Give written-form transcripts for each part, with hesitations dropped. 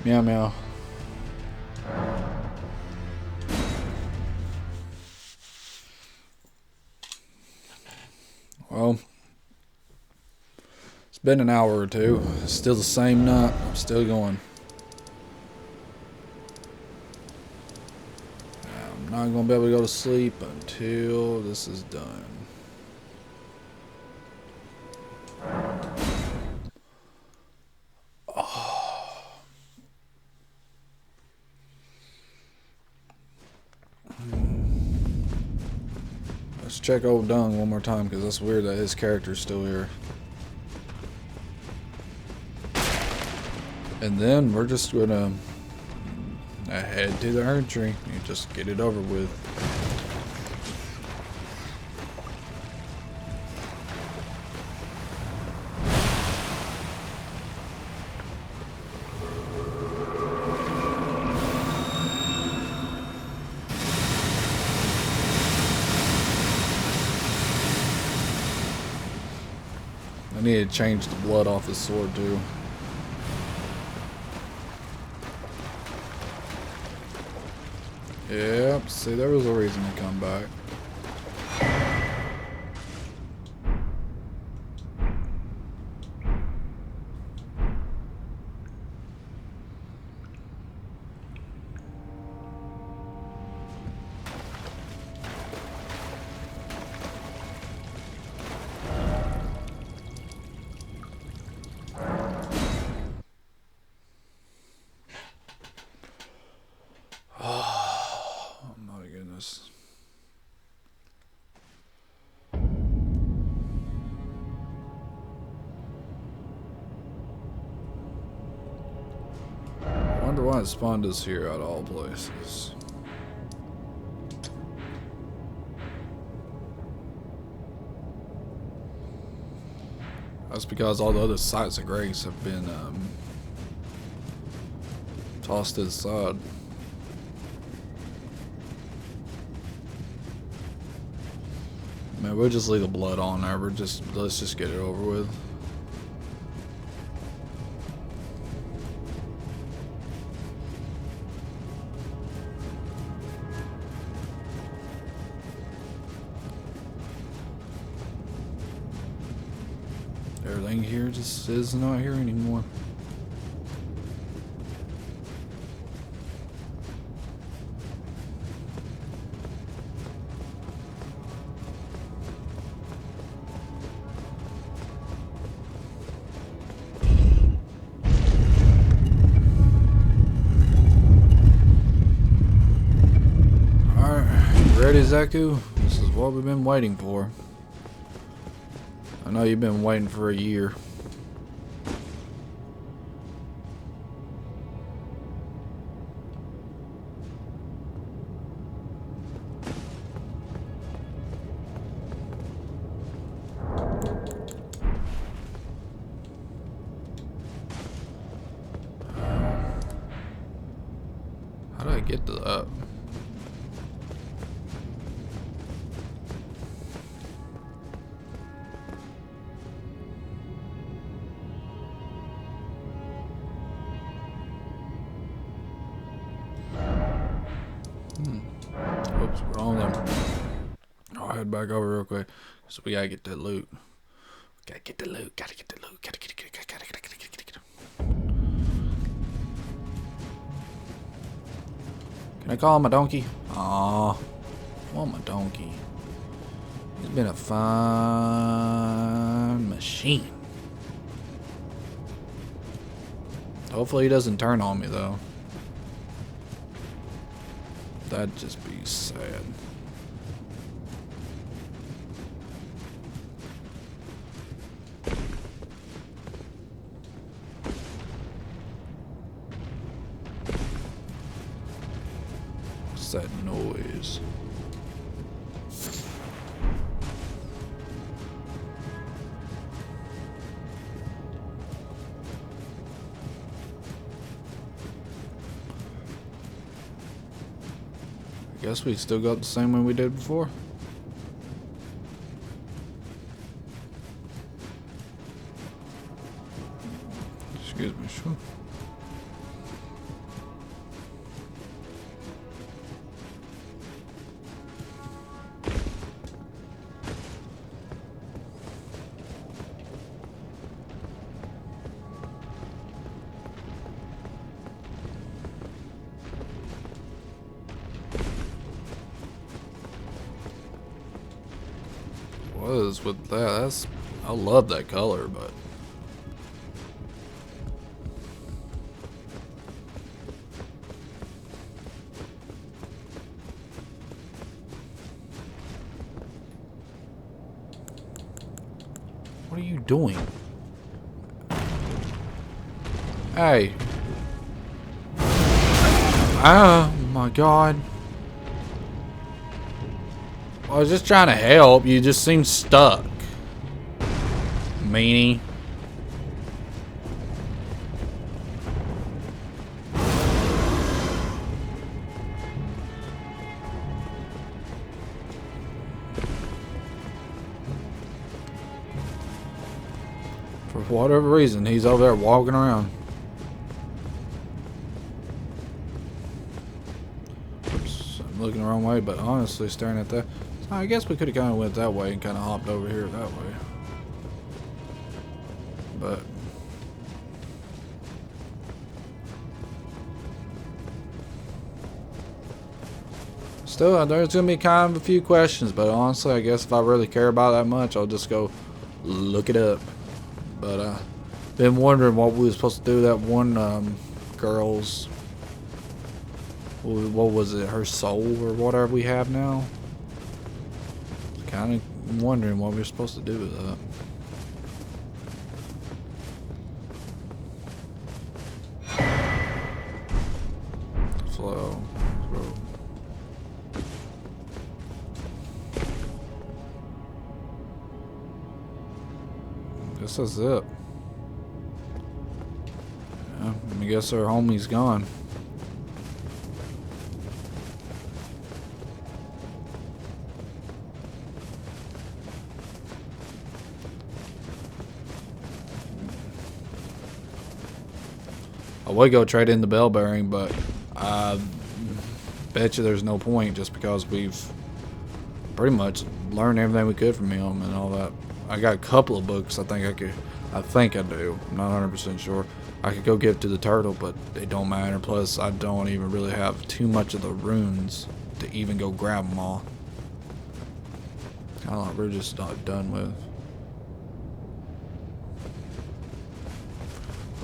Meow meow. Well, it's been an hour or two. Still the same nut. I'm still going. I'm not going to be able to go to sleep until this is done. Let's check old Dung one more time because that's weird that his character's still here. And then we're just gonna head to the urn tree and just get it over with. I need to change the blood off his sword too. Yep, see, there was a reason to come back. I wonder why it spawned us here out of all places. That's because all the other sites of grace have been tossed to the side. Man, we'll just leave the blood on there. Let's just get it over with. Everything here just is not here anymore. Alright, ready, Zeku? This is what we've been waiting for. I know you've been waiting for a year. How do I get to that? Oops, wrong one. I'll head back over real quick. So we gotta get that loot. Gotta get the loot. Gotta get the loot. Gotta get it. Can I call him a donkey? Aw, I want my donkey. He's been a fine machine. Hopefully he doesn't turn on me though. That'd just be sad. What's that noise? I guess we still got the same one we did before. Excuse me, sure. Because with that, I love that color, but what are you doing? Hey. Oh my god. I was just trying to help. You just seem stuck. Meanie. For whatever reason, he's over there walking around. Oops, I'm looking the wrong way, but honestly staring at that. So I guess we could have kind of went that way and kind of hopped over here that way. But still, there's gonna be kind of a few questions, but honestly, I guess if I really care about that much, I'll just go look it up. But been wondering what we were supposed to do. That one girl's, what was it, her soul or whatever we have now. Kind of wondering what we were supposed to do with that. Flow. Guess that's it. Yeah, I guess our homie's gone. I would go trade in the bell bearing, but I bet you there's no point just because we've pretty much learned everything we could from him and all that. I got a couple of books I think I do. I'm not 100% sure. I could go give to the turtle, but they don't matter. Plus, I don't even really have too much of the runes to even go grab them all. Kind of like we're just not done with.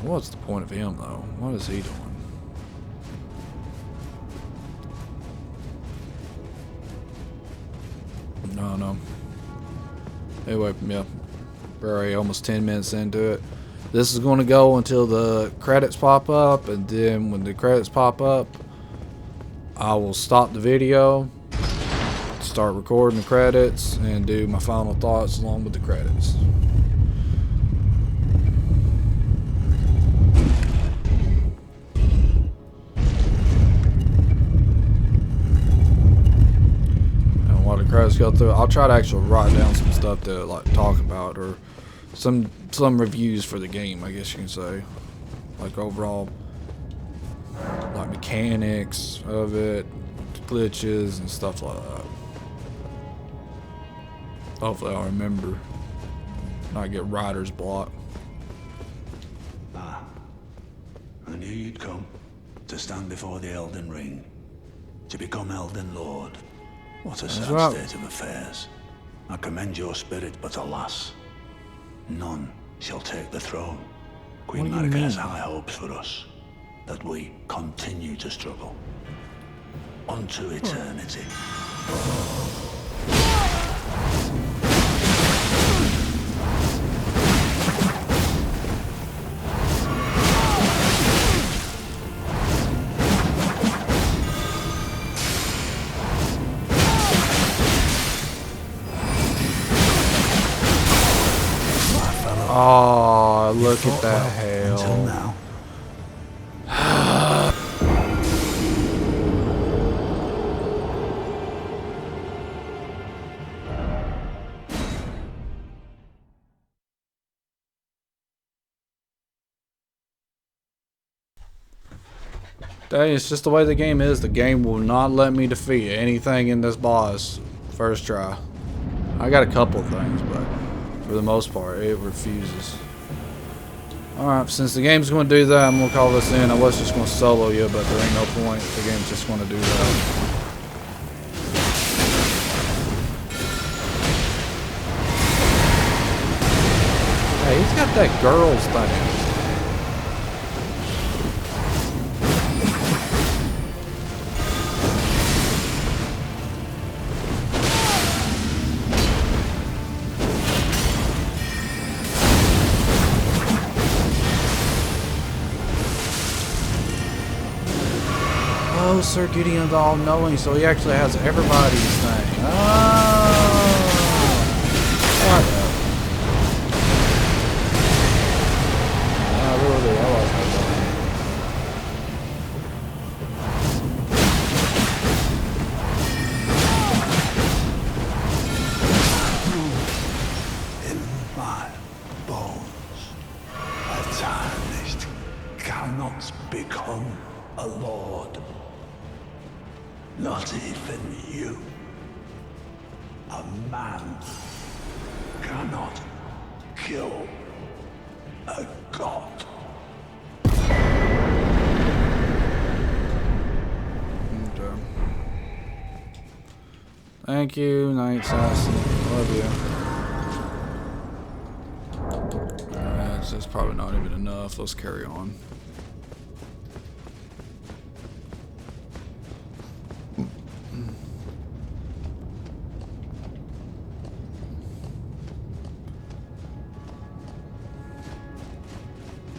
What's the point of him, though? What is he doing? No. Anyway, yeah. We're already almost 10 minutes into it. This is going to go until the credits pop up, and then when the credits pop up, I will stop the video, start recording the credits, and do my final thoughts along with the credits. Credits go through. I'll try to actually write down some stuff to like talk about, or some reviews for the game, I guess you can say, like overall, like mechanics of it, glitches and stuff like that. Hopefully I'll remember, not get writer's block. I knew you'd come to stand before the Elden Ring, to become Elden Lord. What a sad state of affairs. I commend your spirit, but alas, none shall take the throne. Queen Marika has high hopes for us, that we continue to struggle. Unto eternity. Oh, look at that hell. Until now. Dang, it's just the way the game is. The game will not let me defeat anything in this boss first try. I got a couple of things, but for the most part, it refuses. Alright, since the game's going to do that, I'm going to call this in. I was just going to solo you, but there ain't no point. The game's just going to do that. He's got that girl's thing. Oh, Sir Gideon's all-knowing, so he actually has everybody's thing. Oh! What? Really, I lost my in my bones, a tarnished cannot become a lord. Not even you. A man cannot kill a god. Okay. Thank you, Night Assassin. Love you. It's probably not even enough. Let's carry on.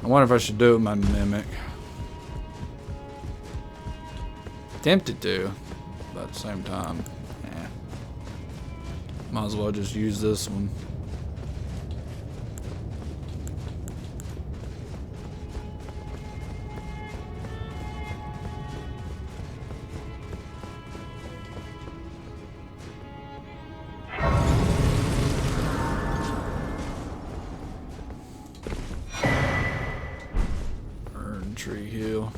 I wonder if I should do it with my mimic. Tempted to, but at the same time, yeah. Might as well just use this one. Tree heal.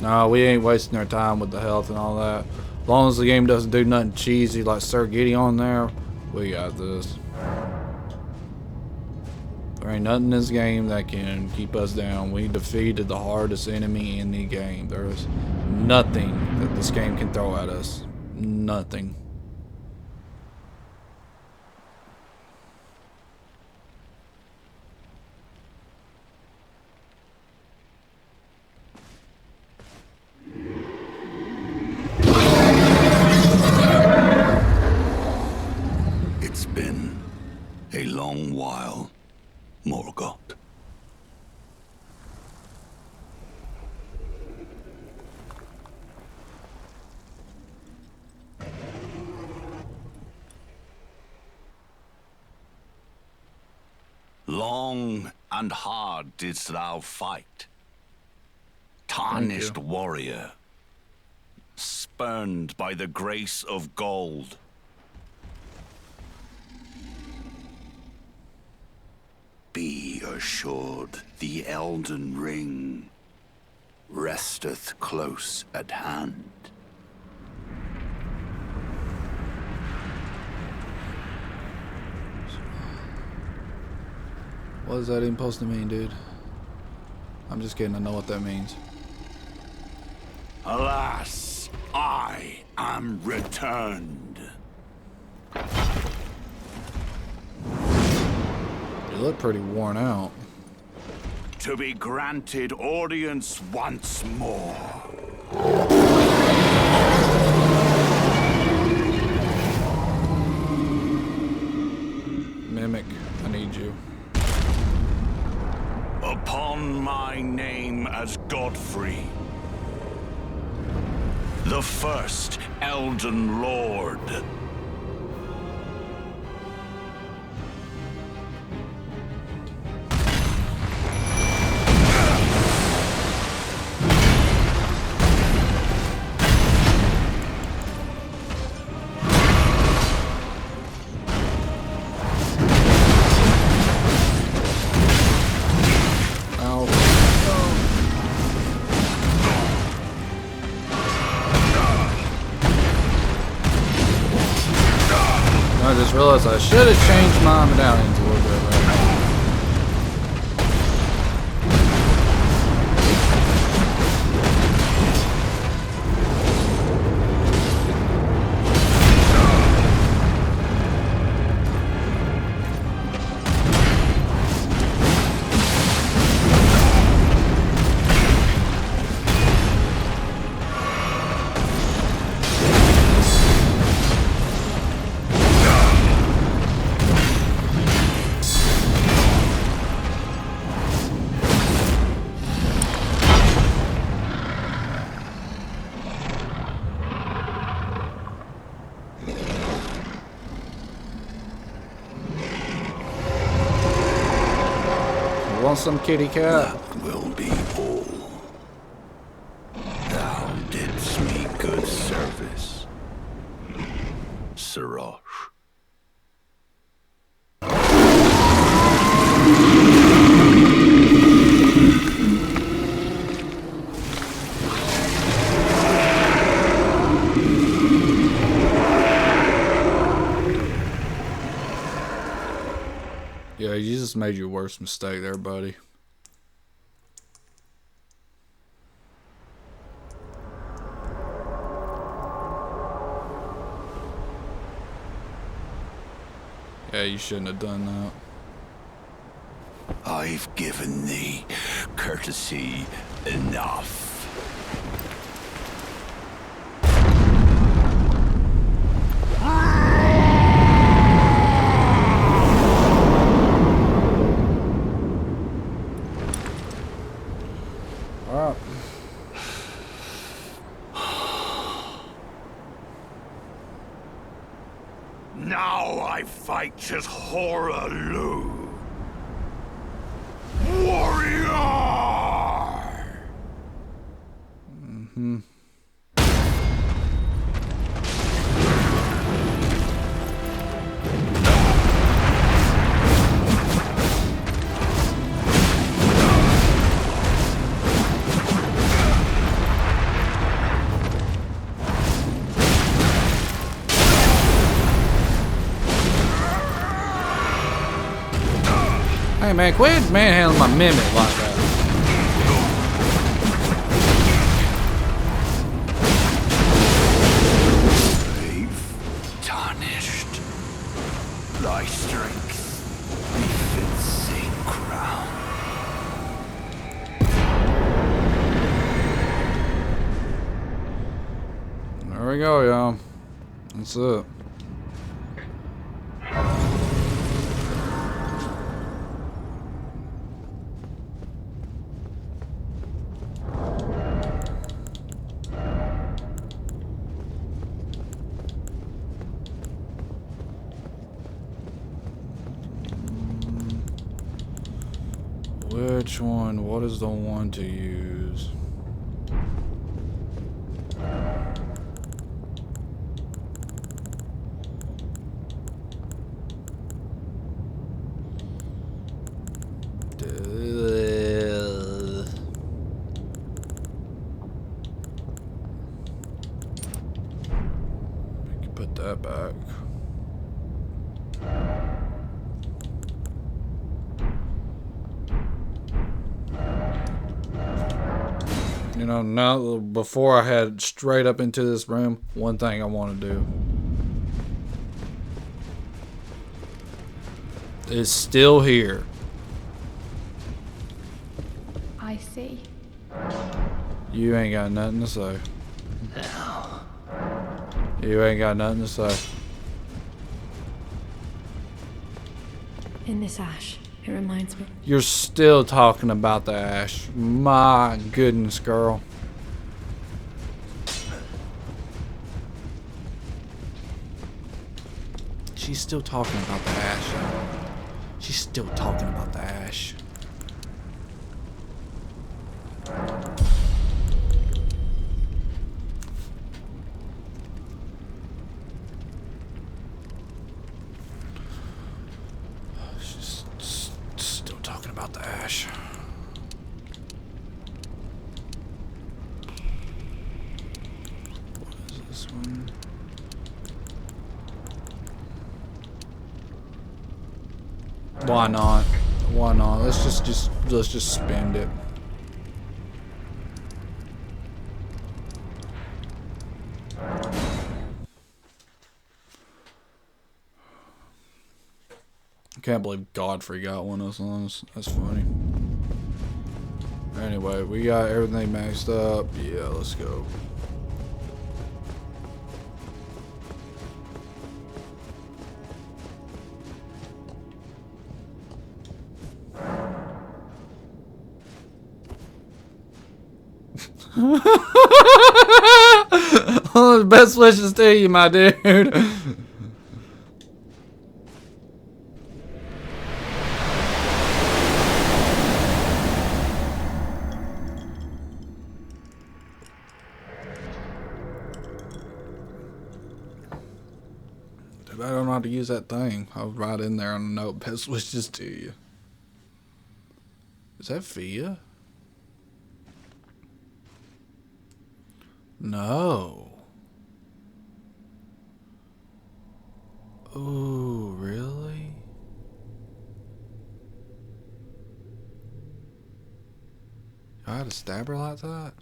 No, we ain't wasting our time with the health and all that. As long as the game doesn't do nothing cheesy like Sir Gideon there, we got this. There ain't nothing in this game that can keep us down. We defeated the hardest enemy in the game. There's nothing that this game can throw at us. Nothing. It's been a long while, Morgoth. Long and hard didst thou fight, tarnished warrior, spurned by the grace of gold. Be assured, the Elden Ring resteth close at hand. What is that even supposed to mean, dude? I'm just kidding, I know what that means. Alas, I am returned. You look pretty worn out. To be granted audience once more. Mimic, I need you. Upon my name as Godfrey, the first Elden Lord. I just realized I should have changed my medallions a little bit better. want some kitty cat? That will be all. Thou didst me good service, Sirosh. Yeah, you just made your worst mistake there, buddy. Yeah, you shouldn't have done that. I've given thee courtesy enough. Alright. Now I fight as Horalu. Warrior! Mm-hmm. Hey man, quit manhandling my mimic like that. They've tarnished thy strength befits same crown. There we go, y'all. That's it. Which one? What is the one to use? We can put that back. You know, now before I head straight up into this room, one thing I want to do is still here. I see. You ain't got nothing to say. You ain't got nothing to say. In this ash, it reminds me. You're still talking about the ash. My goodness, girl. She's still talking about the ash. She's still talking about the ash. She's still talking about the ash. What is this one? Why not? Why not? Let's just spend it. I can't believe Godfrey got one of those. That's funny. Anyway, we got everything maxed up. Yeah, let's go. All the best wishes to you, my dude. I don't know how to use that thing. I'll write in there on a note. Best wishes to you. Is that Fia? No. Oh, really? I had to stab her like that?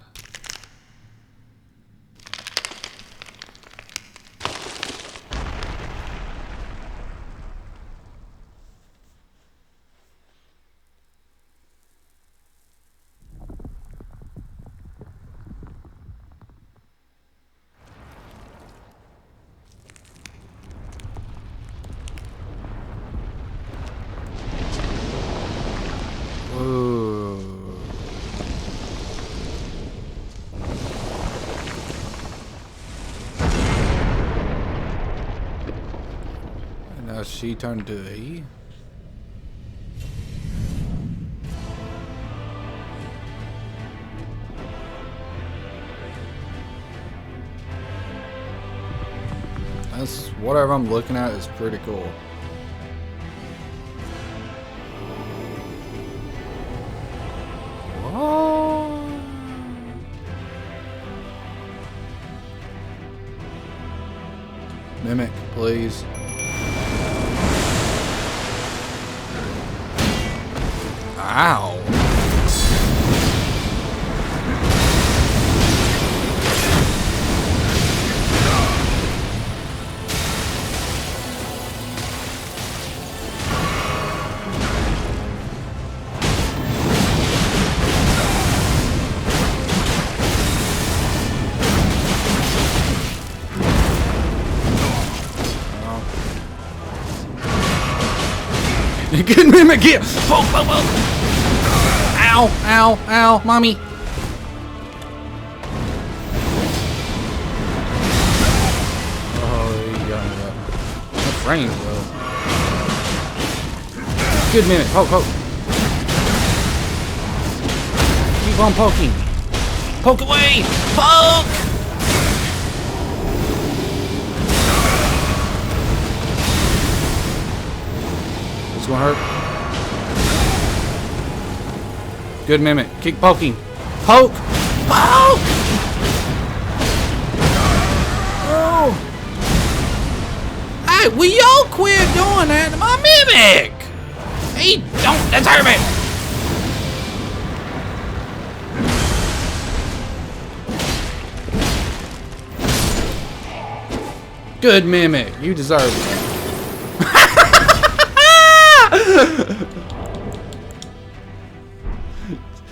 Now she turned to a he? That's whatever I'm looking at is pretty cool. What? Mimic, please. Ow. Good mimic here! Poke, poke, poke! Ow, ow, ow, mommy! Oh, you got me up. That's range, though. Good mimic, poke, poke! Keep on poking! Poke away! Poke! It's gonna hurt. Good mimic. Keep poking. Poke! Poke! Oh! Hey, will y'all quit doing that to my mimic? He don't deserve it. Good mimic. You deserve it.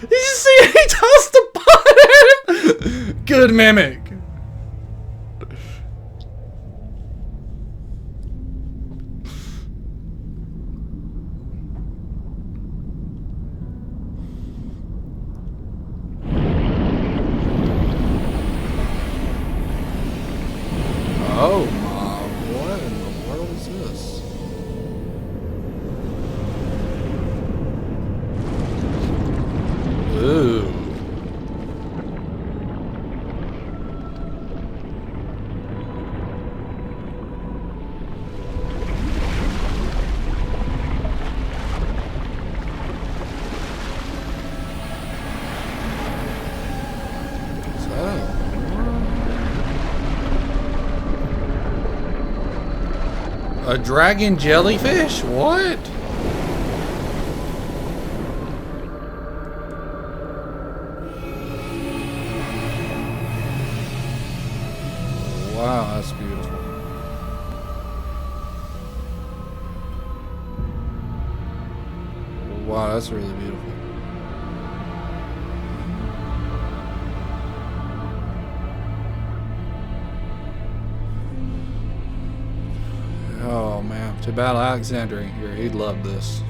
Did you see he tossed the pot at him? Good mimic. Oh my, what in the world is this? Ooh. Is that a dragon jellyfish? What? Wow, that's beautiful. Wow, that's really beautiful. Oh man, to battle Alexander here, he'd love this.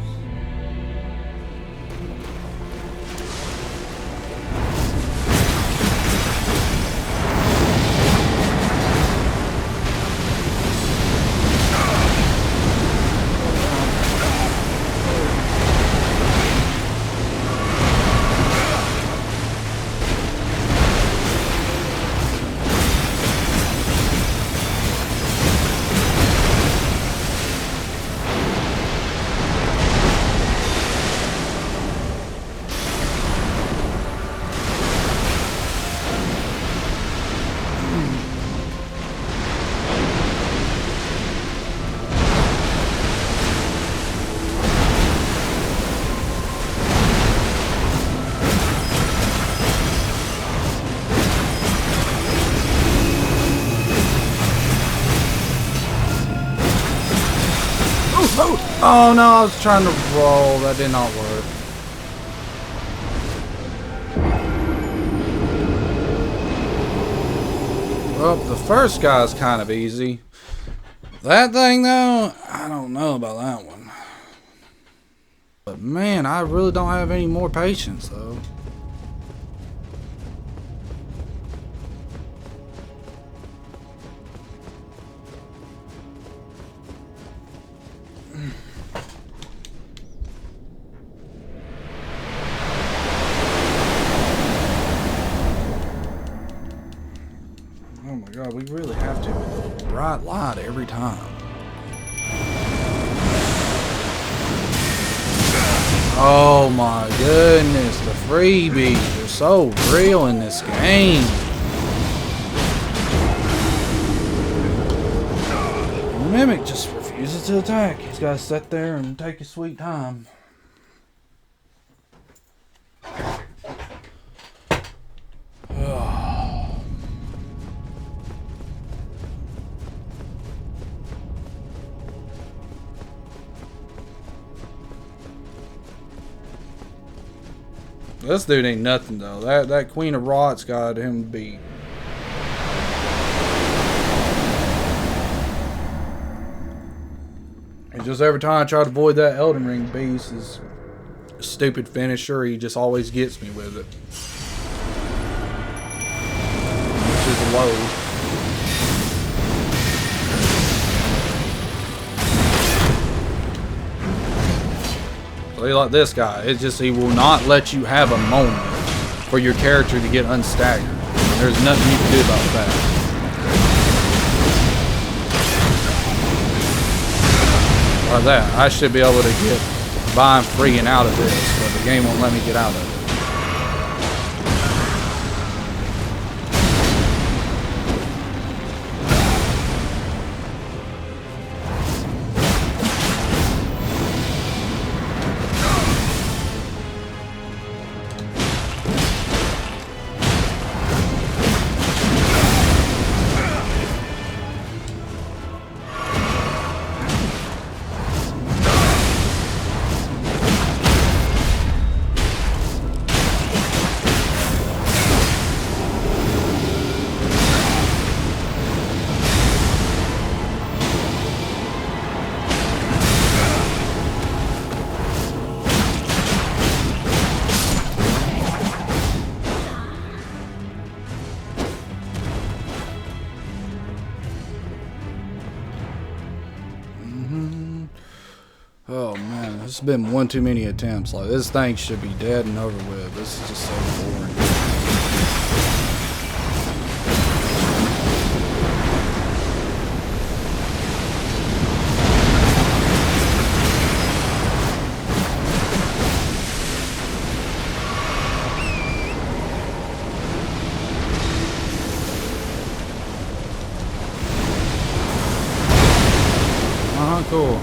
Oh no, I was trying to roll. That did not work. Well, the first guy's kind of easy. That thing though, I don't know about that one. But man, I really don't have any more patience though. Oh my god, we really have to with a bright light every time. Oh my goodness, the freebies are so real in this game. The Mimic just refuses to attack. He's got to sit there and take his sweet time. This dude ain't nothing though. That Queen of Rot's got him beat. And just every time I try to avoid that Elden Ring beast, his stupid finisher, he just always gets me with it. Which is a load. Like this guy, it's just he will not let you have a moment for your character to get unstaggered. There's nothing you can do about that. Like that, I should be able to get by and freaking out of this, but the game won't let me get out of it. Oh man, this has been one too many attempts. Like, this thing should be dead and over with. This is just so boring. Cool.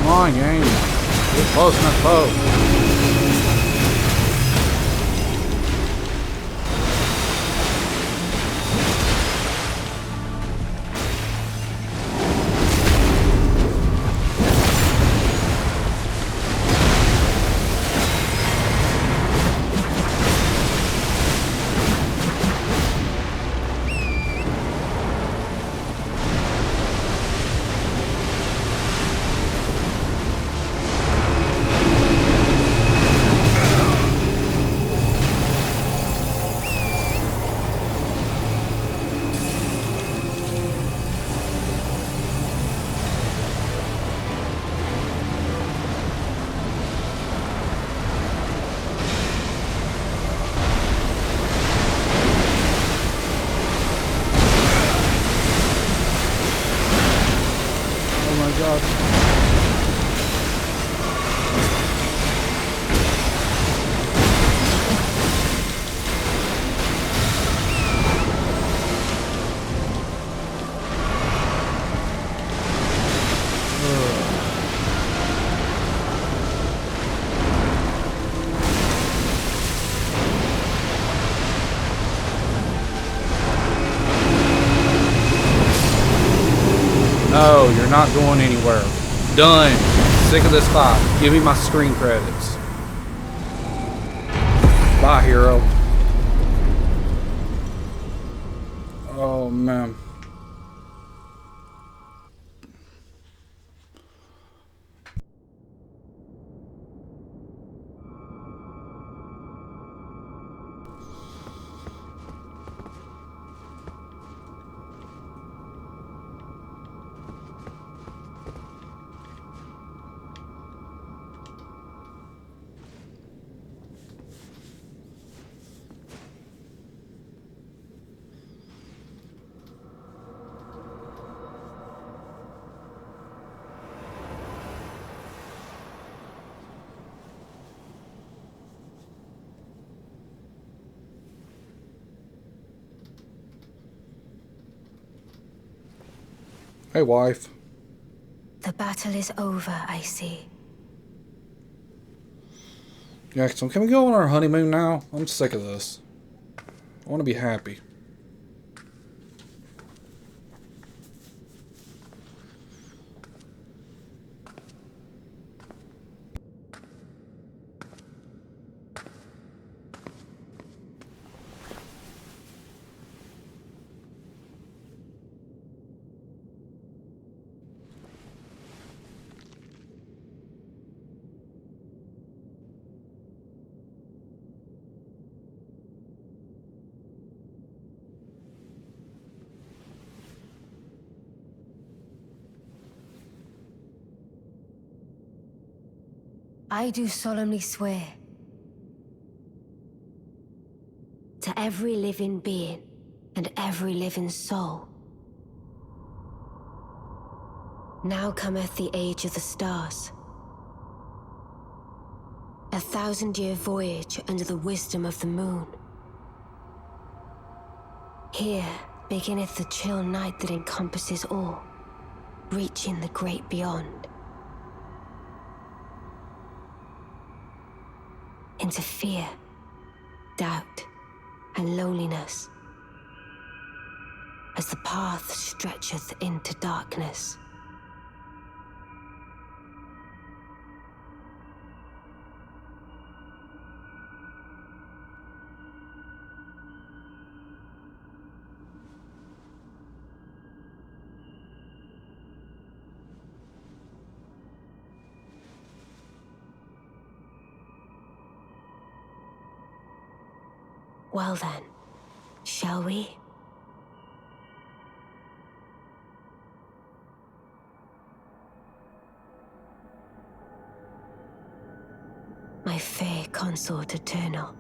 Come on, game. Get close enough, close. my god. No, you're not going anywhere. Done. Sick of this fight. Give me my screen credits. Bye, hero. Oh, man. Hey, wife. The battle is over, I see. Yeah, so can we go on our honeymoon now? I'm sick of this. I want to be happy. I do solemnly swear to every living being and every living soul. Now cometh the age of the stars. 1,000-year voyage under the wisdom of the moon. Here beginneth the chill night that encompasses all, reaching the great beyond. Into fear, doubt, and loneliness, as the path stretcheth into darkness. Well then, shall we? My fair consort eternal.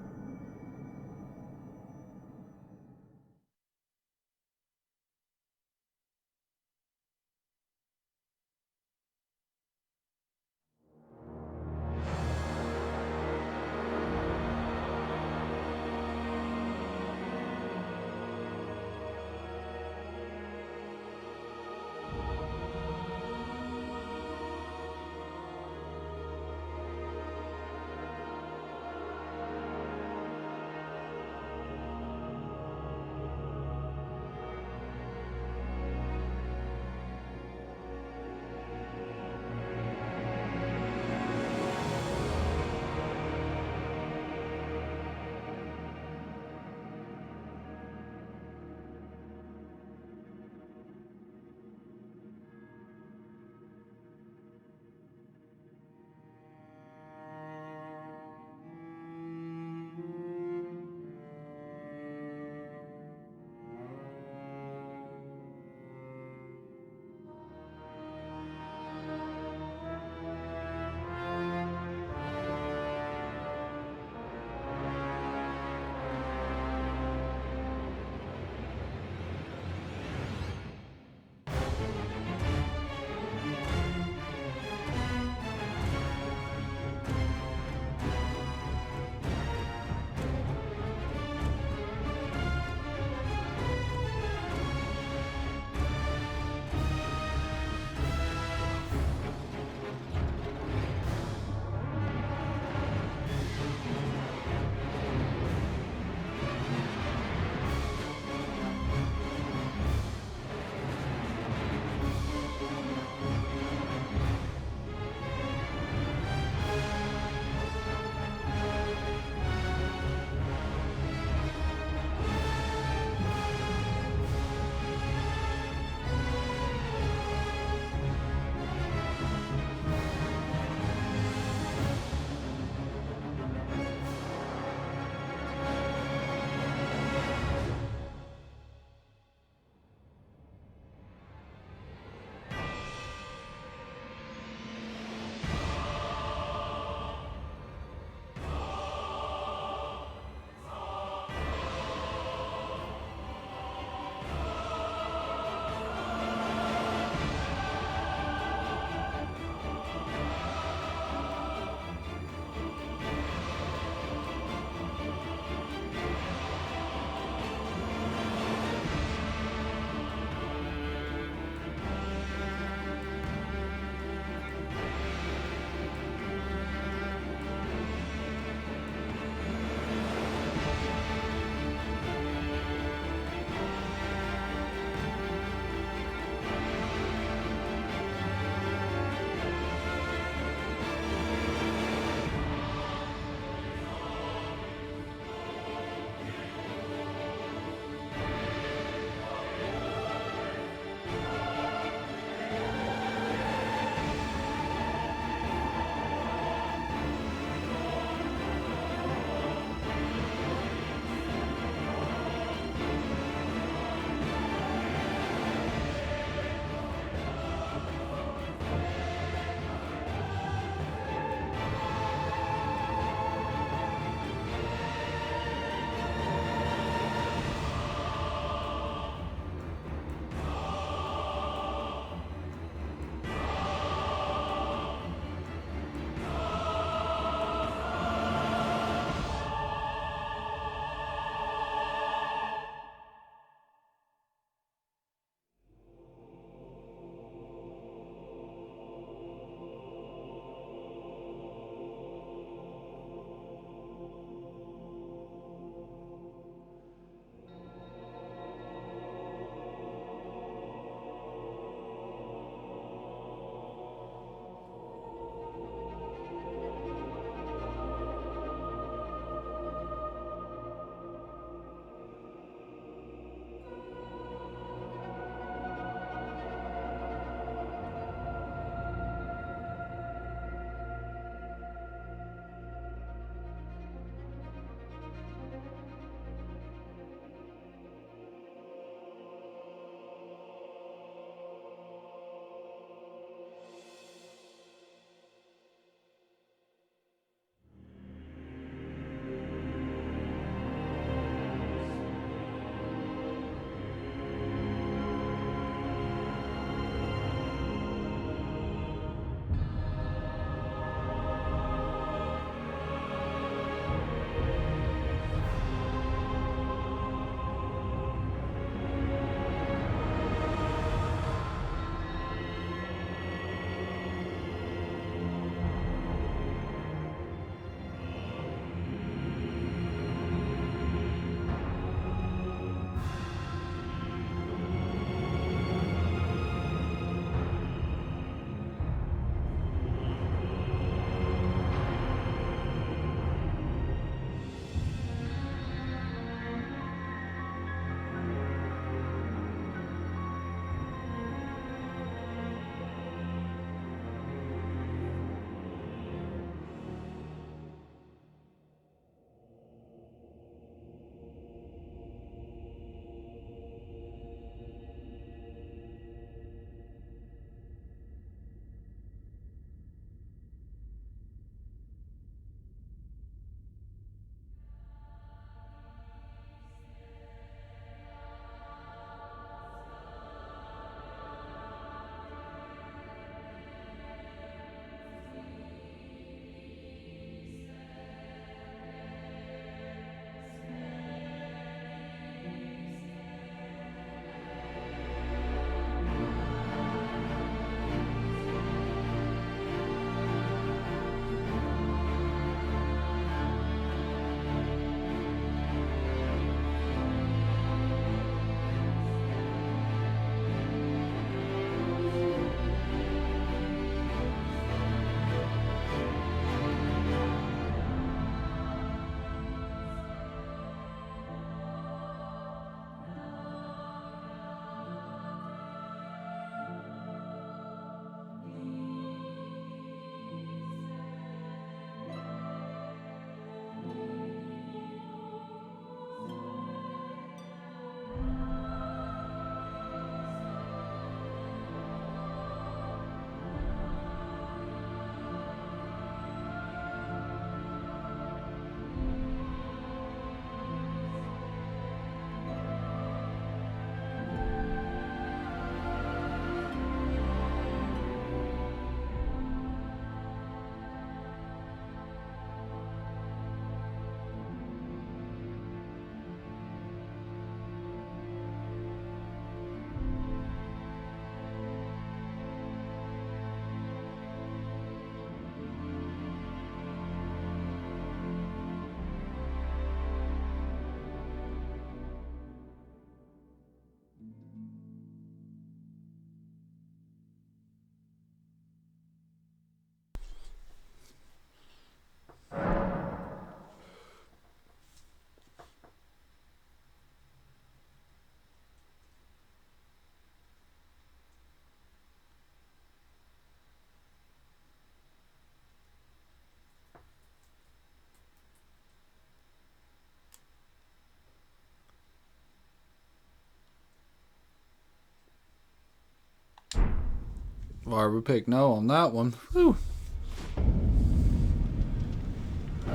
Alright, we picked no on that one. Whew.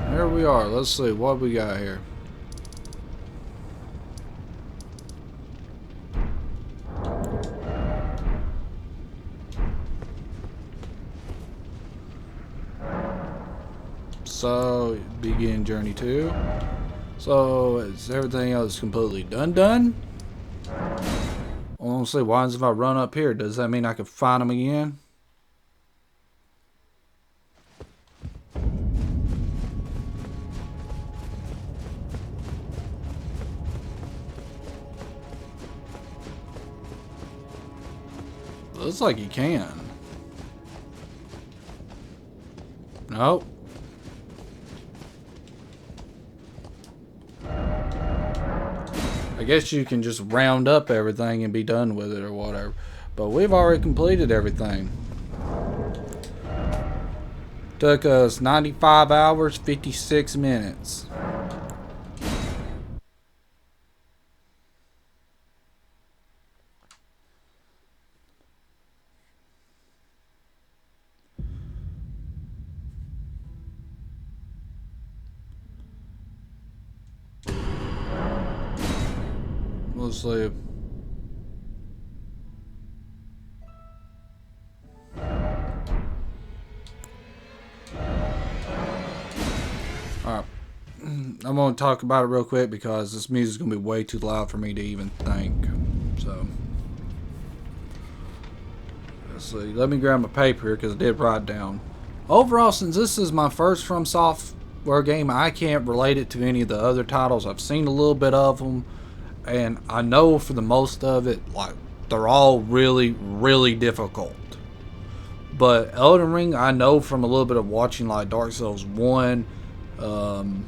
Here we are. Let's see what we got here. So, begin journey 2. So, is everything else completely done? Honestly, why if I run up here? Does that mean I can find them again? Looks like you can. Nope. I guess you can just round up everything and be done with it or whatever. But we've already completed everything. Took us 95 hours, 56 minutes. Let's see. Alright. I'm going to talk about it real quick because this music's going to be way too loud for me to even think. So, let's see. Let me grab my paper here because I did write down. Overall, since this is my first From Software game, I can't relate it to any of the other titles. I've seen a little bit of them. And I know for the most of it, like, they're all really, really difficult. But Elden Ring, I know from a little bit of watching, like, Dark Souls 1. I'm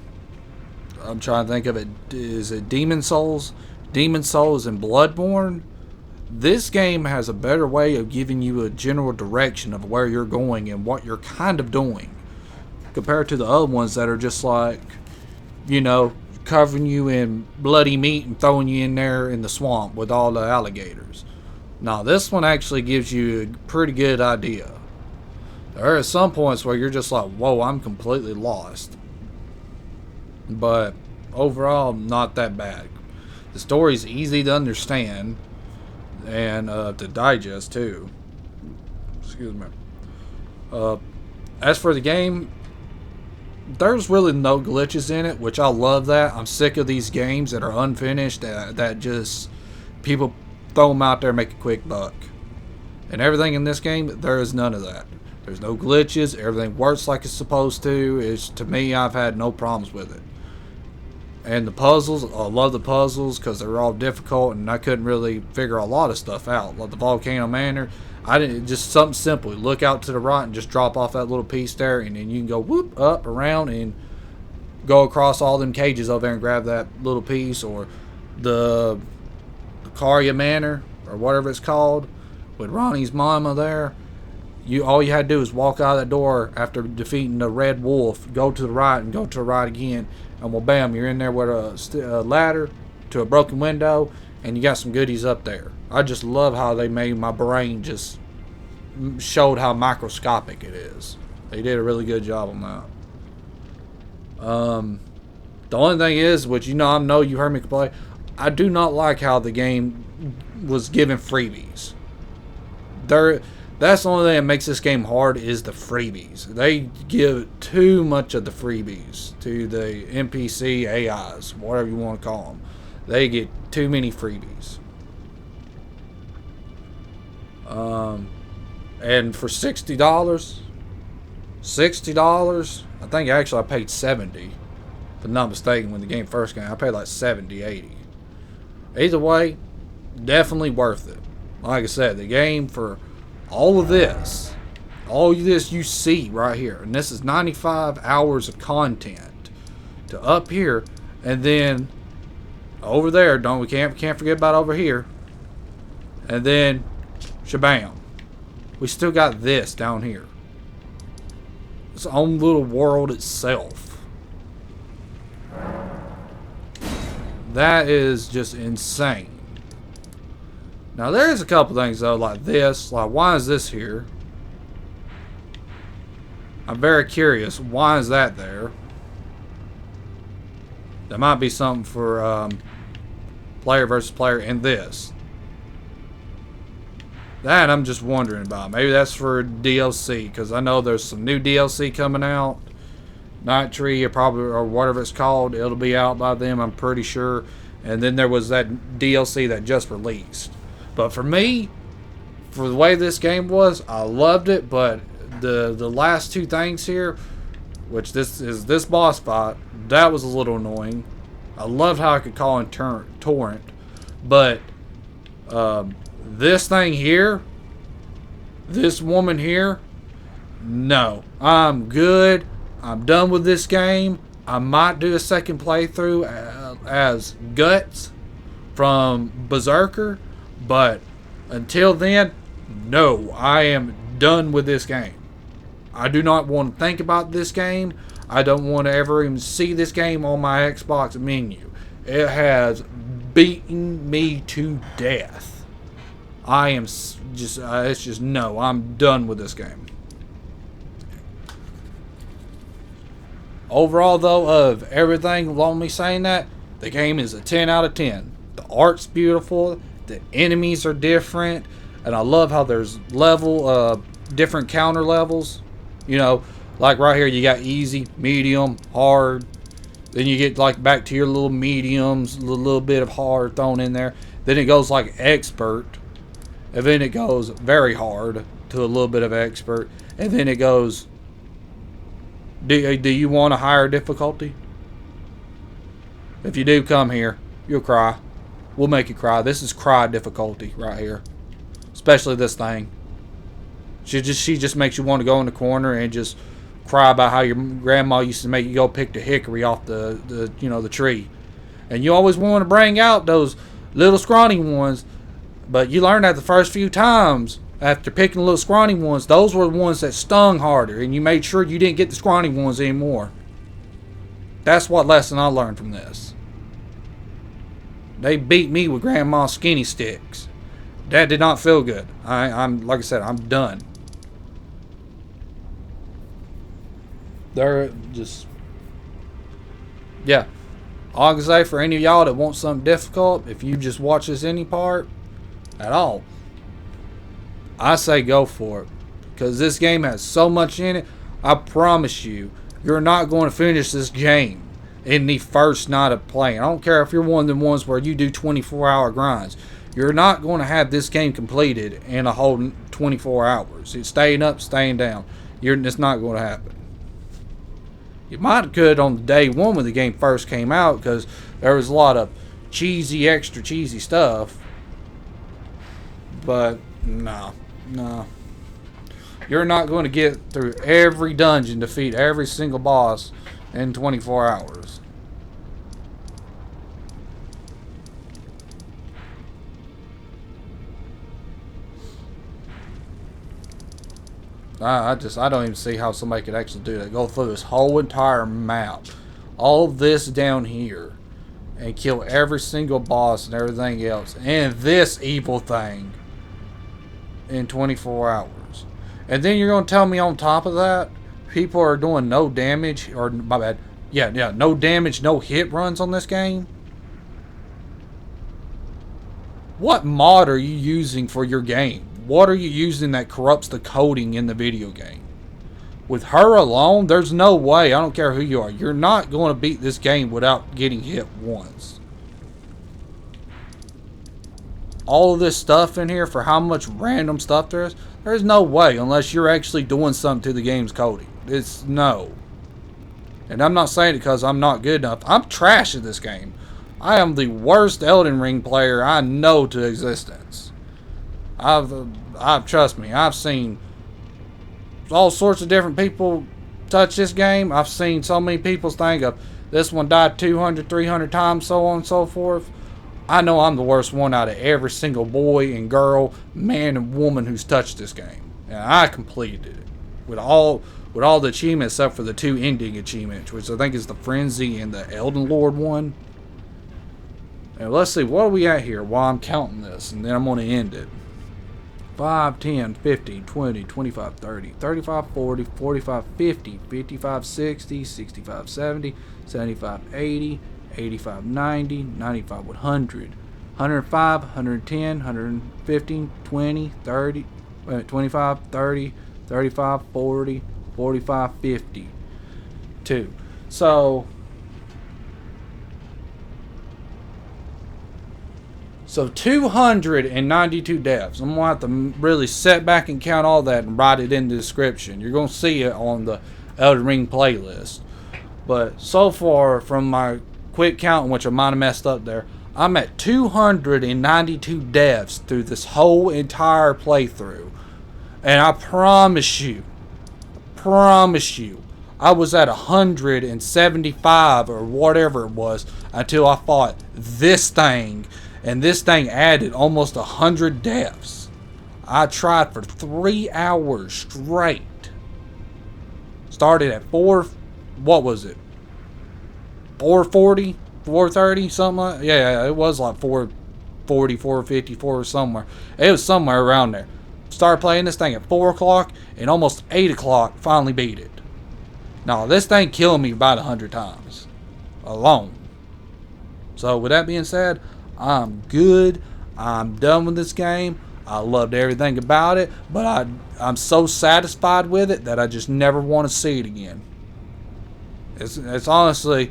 trying to think of it. Is it Demon Souls? Demon Souls and Bloodborne. This game has a better way of giving you a general direction of where you're going and what you're kind of doing. Compared to the other ones that are just like, you know, covering you in bloody meat and throwing you in there in the swamp with all the alligators. Now this one actually gives you a pretty good idea. There are some points where you're just like, whoa, I'm completely lost. But overall, not that bad. The story's easy to understand and to digest too. Excuse me. As for the game, there's really no glitches in it, which I love that. I'm sick of these games that are unfinished, that just people throw them out there and make a quick buck. And everything in this game, there is none of that. There's no glitches. Everything works like it's supposed to. To me, I've had no problems with it. And the puzzles, I love the puzzles because they're all difficult, and I couldn't really figure a lot of stuff out. Like the Volcano Manor, I didn't, just something simple. Look out to the right and just drop off that little piece there, and then you can go whoop up around and go across all them cages over there and grab that little piece. Or the Caria Manor or whatever it's called with Ronnie's mama there. All you had to do is walk out of that door after defeating the red wolf, go to the right and go to the right again, and well, bam, you're in there with a ladder to a broken window, and you got some goodies up there. I just love how they made my brain just showed how microscopic it is. They did a really good job on that. The only thing is, which I know you heard me complain, I do not like how the game was giving freebies. That's the only thing that makes this game hard is the freebies. They give too much of the freebies to the NPC AIs, whatever you want to call them. They get too many freebies. And for $60, I think actually I paid $70. If I'm not mistaken, when the game first came, I paid like $70, $80. Either way, definitely worth it. Like I said, the game for all of this you see right here, and this is 95 hours of content to up here, and then over there, we can't forget about over here, and then shabam, we still got this down here. Its own little world itself. That is just insane. Now there's a couple things though, like this. Like, why is this here? I'm very curious. Why is that there? There might be something for player versus player in this. That I'm just wondering about. Maybe that's for DLC, because I know there's some new DLC coming out. Night Tree, or whatever it's called. It'll be out by them, I'm pretty sure. And then there was that DLC that just released. But for me, for the way this game was, I loved it. But the last two things here, which this boss fight, that was a little annoying. I loved how I could call in Torrent. But this thing here, this woman here, no. I'm good. I'm done with this game. I might do a second playthrough as Guts from Berserker, but until then, no, I am done with this game. I do not want to think about this game. I don't want to ever even see this game on my Xbox menu. It has beaten me to death. I am just, it's just no, I'm done with this game. Overall, though, of everything along me saying that, the game is a 10 out of 10. The art's beautiful, the enemies are different, and I love how there's different counter levels. You know, like right here, you got easy, medium, hard. Then you get like back to your little mediums, a little bit of hard thrown in there. Then it goes like expert, and then it goes very hard to a little bit of expert, and then it goes. Do you want a higher difficulty? If you do, come here. You'll cry. We'll make you cry. This is cry difficulty right here. Especially this thing. She just makes you want to go in the corner and just cry about how your grandma used to make you go pick the hickory off the tree. And you always want to bring out those little scrawny ones, but you learn that the first few times. After picking the little scrawny ones, those were the ones that stung harder, and you made sure you didn't get the scrawny ones anymore. That's what lesson I learned from this. They beat me with grandma's skinny sticks. That did not feel good. I'm like I said, I'm done. They're just, yeah. All I can say for any of y'all that want something difficult, if you just watch this any part at all, I say go for it, because this game has so much in it. I promise you, you're not going to finish this game in the first night of playing. I don't care if you're one of them ones where you do 24-hour grinds. You're not going to have this game completed in a whole 24 hours. It's staying up, staying down. It's not going to happen. You might have could on day one when the game first came out, because there was a lot of extra cheesy stuff. But no. You're not going to get through every dungeon, defeat every single boss in 24 hours. I don't even see how somebody could actually do that. Go through this whole entire map, all this down here, and kill every single boss and everything else, and this evil thing in 24 hours. And then you're going to tell me on top of that, people are doing no damage, or my bad, yeah, no damage, no hit runs on this game? What mod are you using for your game? What are you using that corrupts the coding in the video game? With her alone, there's no way, I don't care who you are, you're not going to beat this game without getting hit once. All of this stuff in here for how much random stuff there is, there's no way unless you're actually doing something to the game's coding. It's no. And I'm not saying it because I'm not good enough. I'm trash at this game. I am the worst Elden Ring player I know to existence. Trust me, I've seen all sorts of different people touch this game. I've seen so many people think of this one died 200, 300 times, so on and so forth. I know I'm the worst one out of every single boy and girl, man and woman who's touched this game. And I completed it with all the achievements except for the 2 ending achievements, which I think is the Frenzy and the Elden Lord one. And let's see, what are we at here while I'm counting this, and then I'm going to end it. 5, 10, 15, 20, 25, 30, 35, 40, 45, 50, 55, 60, 65, 70, 75, 80, 85, 90, 95, 100, 105, 110, 115, 20, 30, 25, 30, 35, 40, 45, 50, 2. So 292 deaths. I'm going to have to really sit back and count all that and write it in the description. You're going to see it on the Elden Ring playlist. But so far, from my quick count, which I might have messed up there, I'm at 292 deaths through this whole entire playthrough. And I promise you, I was at 175 or whatever it was until I fought this thing. And this thing added almost 100 deaths. I tried for 3 hours straight. Started at 440, 430, something like, yeah, it was like 440, 454 somewhere. It was somewhere around there. Started playing this thing at 4 o'clock and almost 8 o'clock finally beat it. Now, this thing killed me about 100 times alone. So, with that being said, I'm good. I'm done with this game. I loved everything about it, but I'm so satisfied with it that I just never want to see it again. It's honestly,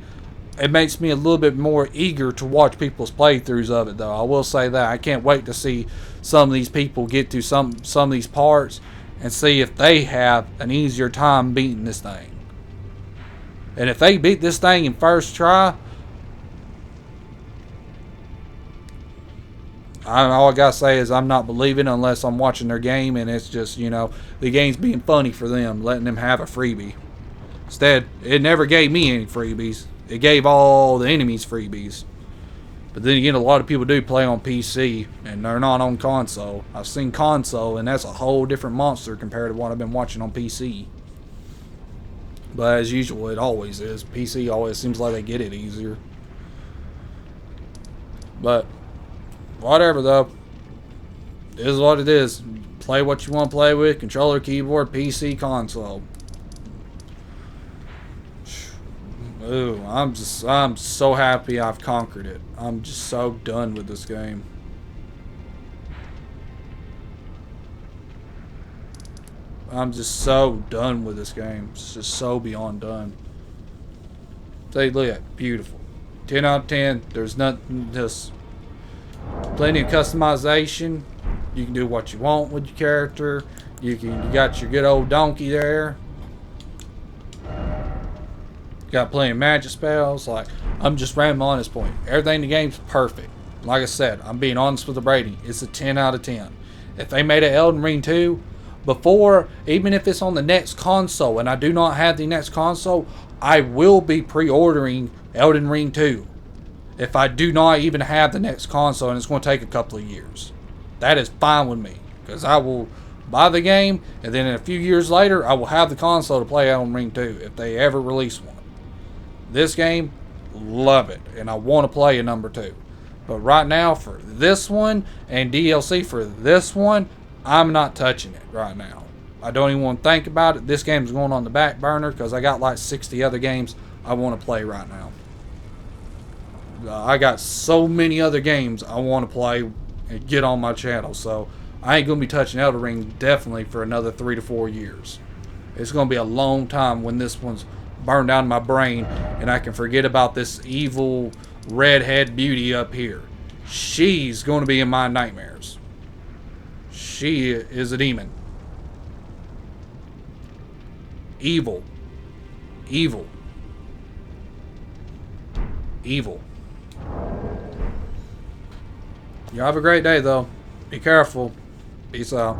it makes me a little bit more eager to watch people's playthroughs of it, though. I will say that. I can't wait to see some of these people get to some of these parts and see if they have an easier time beating this thing. And if they beat this thing in first try, all I gotta say is I'm not believing unless I'm watching their game and it's just, the game's being funny for them, letting them have a freebie. Instead, it never gave me any freebies. It gave all the enemies freebies. But then again, a lot of people do play on PC and they're not on console. I've seen console and that's a whole different monster compared to what I've been watching on PC. But as usual, it always is. PC always seems like they get it easier. But whatever, though. It is what it is. Play what you want to play with. Controller, keyboard, PC, console. Ooh, I'm so happy I've conquered it. I'm just so done with this game. I'm just so done with this game. It's just so beyond done. Take a look at it. Beautiful. 10 out of 10. There's nothing, just plenty of customization. You can do what you want with your character. You got your good old donkey there. Got plenty of magic spells. Like, I'm just rambling on this point. Everything in the game's perfect. Like I said, I'm being honest with the rating. It's a 10 out of 10. If they made an Elden Ring 2 before, even if it's on the next console, and I do not have the next console, I will be pre-ordering Elden Ring 2. If I do not even have the next console, and it's going to take a couple of years. That is fine with me. Because I will buy the game, and then a few years later, I will have the console to play Elden Ring 2, if they ever release one. This game, love it. And I want to play a number 2. But right now, for this one, and DLC for this one, I'm not touching it right now. I don't even want to think about it. This game's going on the back burner, because I got like 60 other games I want to play right now. I got so many other games I want to play and get on my channel. So I ain't going to be touching Elden Ring definitely for another 3 to 4 years. It's going to be a long time when this one's burned down in my brain and I can forget about this evil redhead beauty up here. She's going to be in my nightmares. She is a demon. Evil. Evil. Evil. You have a great day, though. Be careful. Peace out.